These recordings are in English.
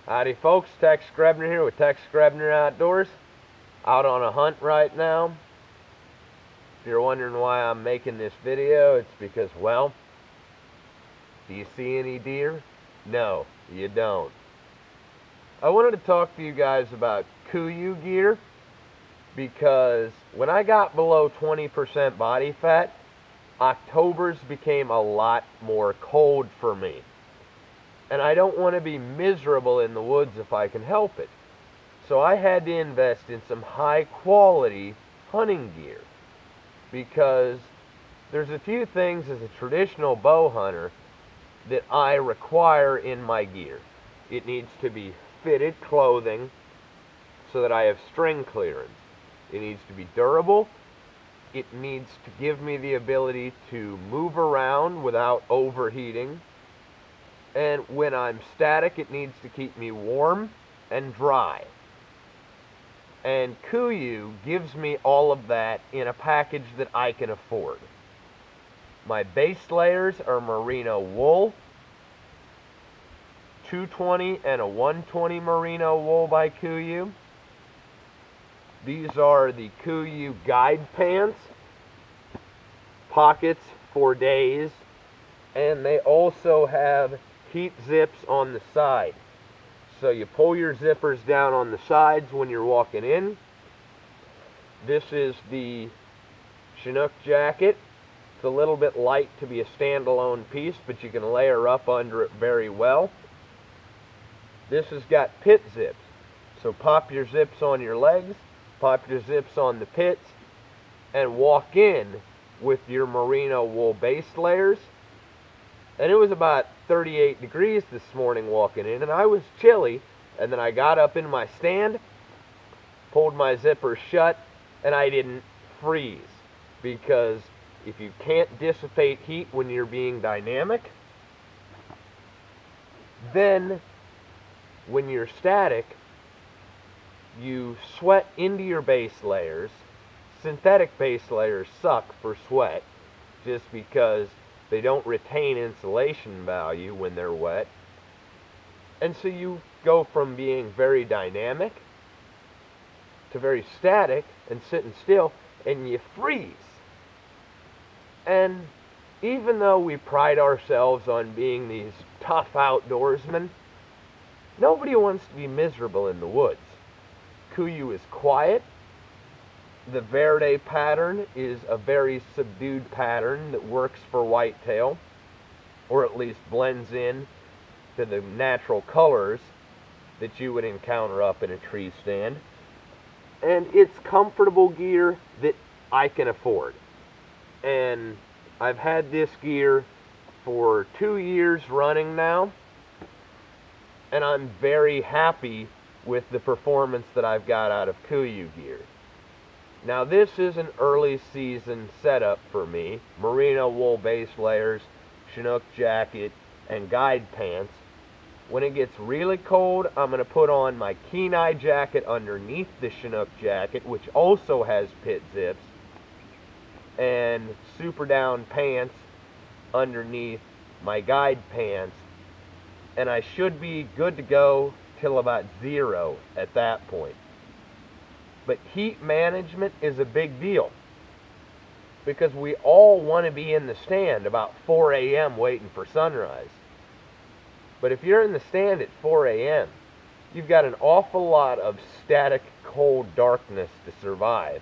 Howdy folks, GRebner here with GRebner Outdoors. Out on a hunt right now. If you're wondering why I'm making this video, it's because, well, do you see any deer? No, you don't. I wanted to talk to you guys about KUIU gear because when I got below 20% body fat, Octobers became a lot more cold for me. And I don't want to be miserable in the woods if I can help it. So I had to invest in some high quality hunting gear because there's a few things as a traditional bow hunter that I require in my gear. It needs to be fitted clothing so that I have string clearance. It needs to be durable. It needs to give me the ability to move around without overheating. And when I'm static, it needs to keep me warm and dry. And KUIU gives me all of that in a package that I can afford. My base layers are merino wool, 220 and a 120 merino wool by KUIU. These are the KUIU guide pants, pockets for days, and they also have heat zips on the side. So you pull your zippers down on the sides when you're walking in. This is the Chinook Jacket. It's a little bit light to be a standalone piece, but you can layer up under it very well. This has got pit zips. So pop your zips on your legs, pop your zips on the pits, and walk in with your merino wool base layers. And it was about 38 degrees this morning walking in, and I was chilly. And then I got up in my stand, pulled my zipper shut, and I didn't freeze. Because if you can't dissipate heat when you're being dynamic, then when you're static, you sweat into your base layers. Synthetic base layers suck for sweat just because they don't retain insulation value when they're wet. And so you go from being very dynamic to very static and sitting still, and you freeze. And even though we pride ourselves on being these tough outdoorsmen, nobody wants to be miserable in the woods. KUIU is quiet. The Verde pattern is a very subdued pattern that works for whitetail, or at least blends in to the natural colors that you would encounter up in a tree stand. And it's comfortable gear that I can afford. And I've had this gear for 2 years running now, and I'm very happy with the performance that I've got out of KUIU gear. Now this is an early season setup for me. Merino wool base layers, Chinook Jacket, and guide pants. When it gets really cold, I'm going to put on my Kenai jacket underneath the Chinook Jacket, which also has pit zips, and super down pants underneath my guide pants. And I should be good to go till about 0 at that point. But heat management is a big deal because we all want to be in the stand about 4 a.m. waiting for sunrise. But if you're in the stand at 4 a.m., you've got an awful lot of static, cold darkness to survive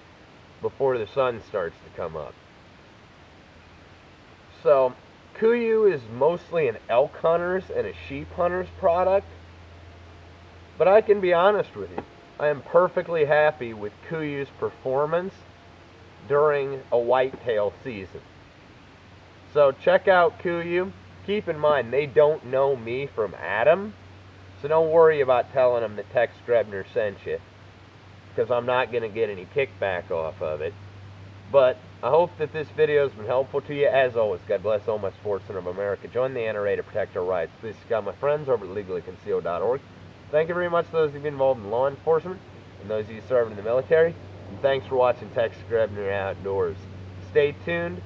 before the sun starts to come up. So KUIU is mostly an elk hunter's and a sheep hunter's product. But I can be honest with you, I am perfectly happy with KUIU's performance during a whitetail season. So check out KUIU. Keep in mind, they don't know me from Adam, so don't worry about telling them that GRebner sent you, because I'm not going to get any kickback off of it. But I hope that this video has been helpful to you. As always, God bless all my sportsmen of America. Join the NRA to protect our rights. Please check out my friends over at legallyconcealed.org. Thank you very much to those of you involved in law enforcement and those of you serving in the military. And thanks for watching GRebner Outdoors. Stay tuned.